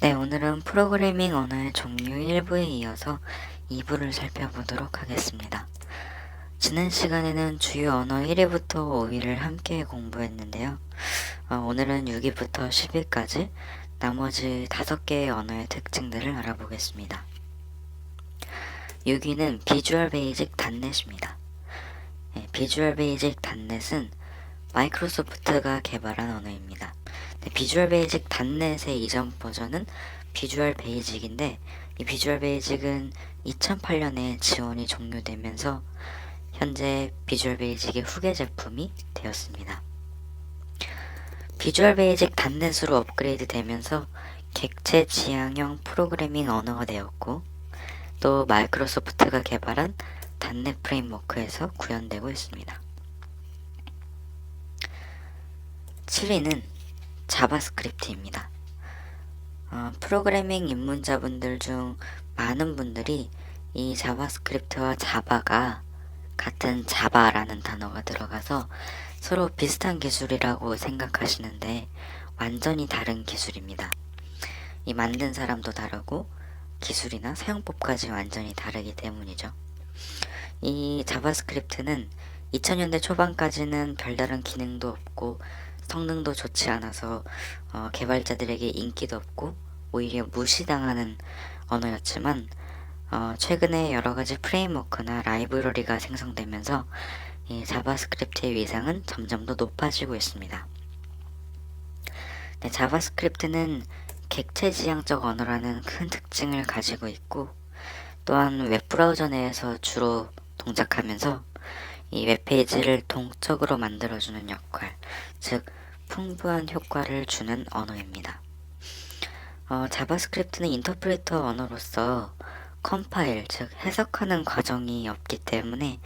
네, 오늘은 프로그래밍 언어의 종류 1부에 이어서 2부를 살펴보도록 하겠습니다. 지난 시간에는 주요 언어 1위부터 5위를 함께 공부했는데요. 오늘은 6위부터 10위까지 나머지 5개의 언어의 특징들을 알아보겠습니다. 6위는 비주얼 베이직 닷넷입니다. 비주얼 베이직 닷넷은 마이크로소프트가 개발한 언어입니다. 비주얼 베이직 닷넷의 이전 버전은 비주얼 베이직인데, 이 비주얼 베이직은 2008년에 지원이 종료되면서 현재 비주얼 베이직의 후계 제품이 되었습니다. 비주얼 베이직 닷넷으로 업그레이드 되면서 객체 지향형 프로그래밍 언어가 되었고, 또 마이크로소프트가 개발한 닷넷 프레임워크에서 구현되고 있습니다. 7위는 자바스크립트입니다. 프로그래밍 입문자분들 중 많은 분들이 이 자바스크립트와 자바가 같은 자바라는 단어가 들어가서 서로 비슷한 기술이라고 생각하시는데 완전히 다른 기술입니다. 이 만든 사람도 다르고 기술이나 사용법까지 완전히 다르기 때문이죠. 이 자바스크립트는 2000년대 초반까지는 별다른 기능도 없고 성능도 좋지 않아서 개발자들에게 인기도 없고 오히려 무시당하는 언어였지만 최근에 여러가지 프레임워크나 라이브러리가 생성되면서 이 자바스크립트의 위상은 점점 더 높아지고 있습니다. 네, 자바스크립트는 객체 지향적 언어라는 큰 특징을 가지고 있고, 또한 웹브라우저 내에서 주로 동작하면서 이 웹페이지를 동적으로 만들어주는 역할, 즉 풍부한 효과를 주는 언어입니다. 자바스크립트는 인터프리터 언어로서 컴파일, 즉 해석하는 과정이 없기 때문에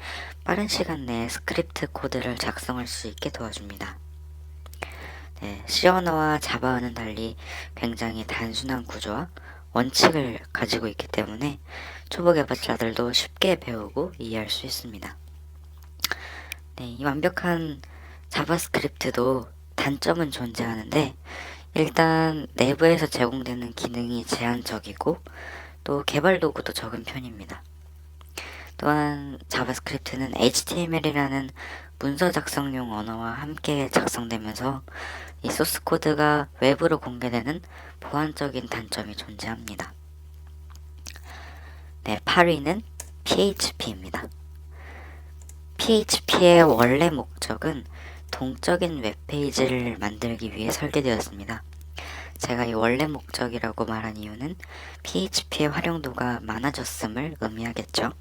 빠른 시간 내에 스크립트 코드를 작성할 수 있게 도와줍니다. 네, C 언어와 자바와는 달리 굉장히 단순한 구조와 원칙을 가지고 있기 때문에 초보 개발자들도 쉽게 배우고 이해할 수 있습니다. 네, 이 완벽한 자바스크립트도 단점은 존재하는데, 일단 내부에서 제공되는 기능이 제한적이고 또 개발 도구도 적은 편입니다. 또한 자바스크립트는 HTML이라는 문서 작성용 언어와 함께 작성되면서 이 소스 코드가 외부로 공개되는 보안적인 단점이 존재합니다. 네, 8위는 PHP입니다. PHP의 원래 목적은 동적인 웹페이지를 만들기 위해 설계되었습니다. 제가 이 원래 목적이라고 말한 이유는 PHP의 활용도가 많아졌음을 의미하겠죠.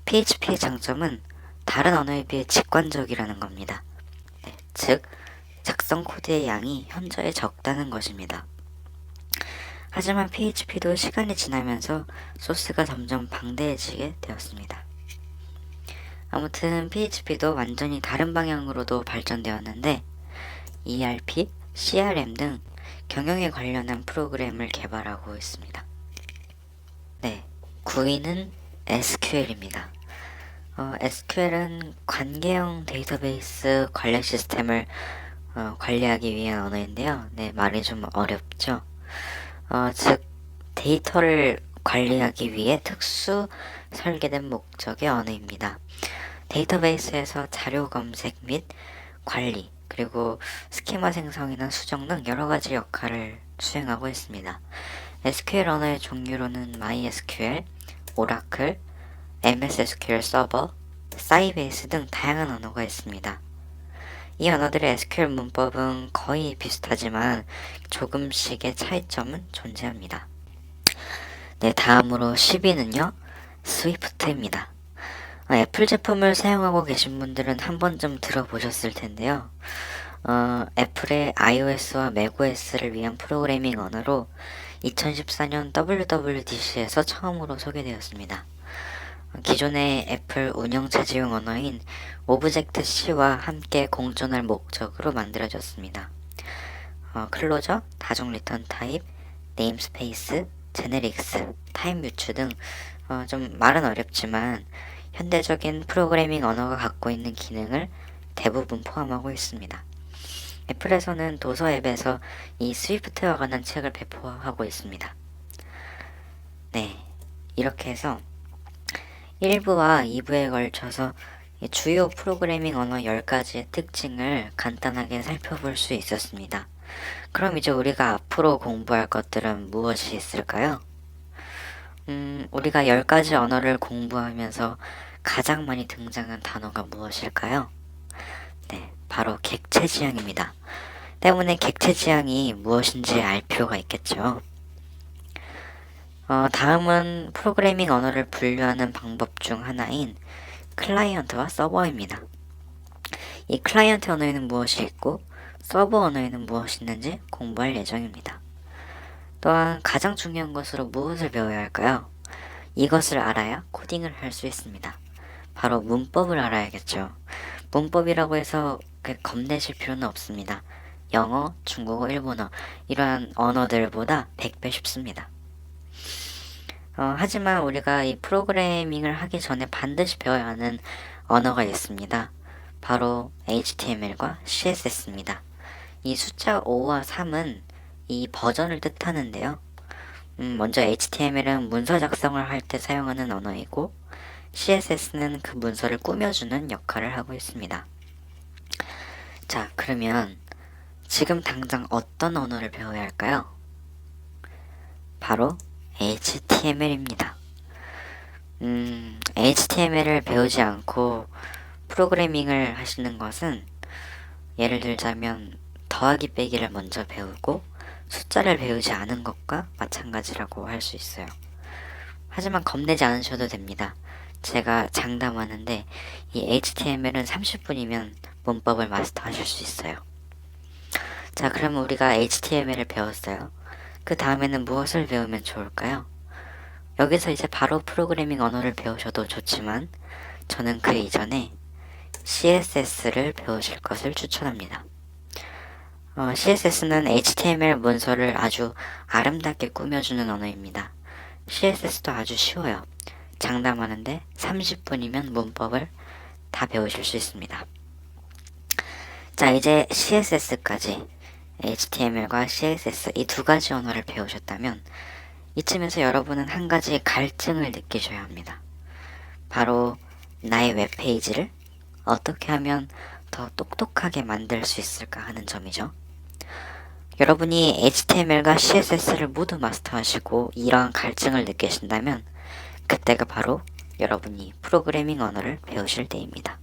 PHP의 장점은 다른 언어에 비해 직관적이라는 겁니다. 네, 즉 작성 코드의 양이 현저히 적다는 것입니다. 하지만 PHP도 시간이 지나면서 소스가 점점 방대해지게 되었습니다. 아무튼 PHP도 완전히 다른 방향으로도 발전되었는데 ERP, CRM 등 경영에 관련한 프로그램을 개발하고 있습니다. 네, 9위는 SQL입니다. SQL은 관계형 데이터베이스 관리 시스템을 관리하기 위한 언어인데요. 네, 말이 좀 어렵죠. 즉 데이터를 관리하기 위해 특수 설계된 목적의 언어입니다. 데이터베이스에서 자료 검색 및 관리, 그리고 스키마 생성이나 수정 등 여러가지 역할을 수행하고 있습니다. SQL 언어의 종류로는 MySQL, 오라클, MS SQL 서버, 사이베이스 등 다양한 언어가 있습니다. 이 언어들의 SQL 문법은 거의 비슷하지만 조금씩의 차이점은 존재합니다. 네, 다음으로 10위는요, 스위프트입니다. 애플 제품을 사용하고 계신 분들은 한 번쯤 들어보셨을 텐데요. 애플의 iOS와 macOS를 위한 프로그래밍 언어로 2014년 WWDC에서 처음으로 소개되었습니다. 기존의 애플 운영체제용 언어인 오브젝트-C와 함께 공존할 목적으로 만들어졌습니다. 클로저, 다중 리턴 타입, 네임스페이스, 제네릭스, 타입 뮤츠 등 좀 말은 어렵지만 현대적인 프로그래밍 언어가 갖고 있는 기능을 대부분 포함하고 있습니다. 애플에서는 도서 앱에서 이 스위프트와 관한 책을 배포하고 있습니다. 네, 이렇게 해서 1부와 2부에 걸쳐서 이 주요 프로그래밍 언어 10가지의 특징을 간단하게 살펴볼 수 있었습니다. 그럼 이제 우리가 앞으로 공부할 것들은 무엇이 있을까요? 우리가 10가지 언어를 공부하면서 가장 많이 등장한 단어가 무엇일까요? 네, 바로 객체지향입니다. 때문에 객체지향이 무엇인지 알 필요가 있겠죠. 다음은 프로그래밍 언어를 분류하는 방법 중 하나인 클라이언트와 서버입니다. 이 클라이언트 언어에는 무엇이 있고 서버 언어에는 무엇이 있는지 공부할 예정입니다. 또한 가장 중요한 것으로 무엇을 배워야 할까요? 이것을 알아야 코딩을 할 수 있습니다. 바로 문법을 알아야겠죠. 문법이라고 해서 겁내실 필요는 없습니다. 영어, 중국어, 일본어 이러한 언어들보다 100배 쉽습니다. 하지만 우리가 이 프로그래밍을 하기 전에 반드시 배워야 하는 언어가 있습니다. 바로 HTML과 CSS입니다. 이 숫자 5와 3은 이 버전을 뜻하는데요. 먼저 HTML은 문서 작성을 할 때 사용하는 언어이고 CSS는 그 문서를 꾸며주는 역할을 하고 있습니다. 자, 그러면 지금 당장 어떤 언어를 배워야 할까요? 바로 HTML입니다. HTML을 배우지 않고 프로그래밍을 하시는 것은 예를 들자면 더하기 빼기를 먼저 배우고 숫자를 배우지 않은 것과 마찬가지라고 할 수 있어요. 하지만 겁내지 않으셔도 됩니다. 제가 장담하는데 이 HTML은 30분이면 문법을 마스터하실 수 있어요. 자, 그러면 우리가 HTML을 배웠어요. 그 다음에는 무엇을 배우면 좋을까요? 여기서 이제 바로 프로그래밍 언어를 배우셔도 좋지만 저는 그 이전에 CSS를 배우실 것을 추천합니다. CSS는 HTML 문서를 아주 아름답게 꾸며주는 언어입니다. CSS도 아주 쉬워요. 장담하는데 30분이면 문법을 다 배우실 수 있습니다. 자, 이제 CSS까지 HTML과 CSS 이 두 가지 언어를 배우셨다면 이쯤에서 여러분은 한 가지 갈증을 느끼셔야 합니다. 바로 나의 웹페이지를 어떻게 하면 더 똑똑하게 만들 수 있을까 하는 점이죠. 여러분이 HTML과 CSS를 모두 마스터하시고 이러한 갈증을 느끼신다면 그때가 바로 여러분이 프로그래밍 언어를 배우실 때입니다.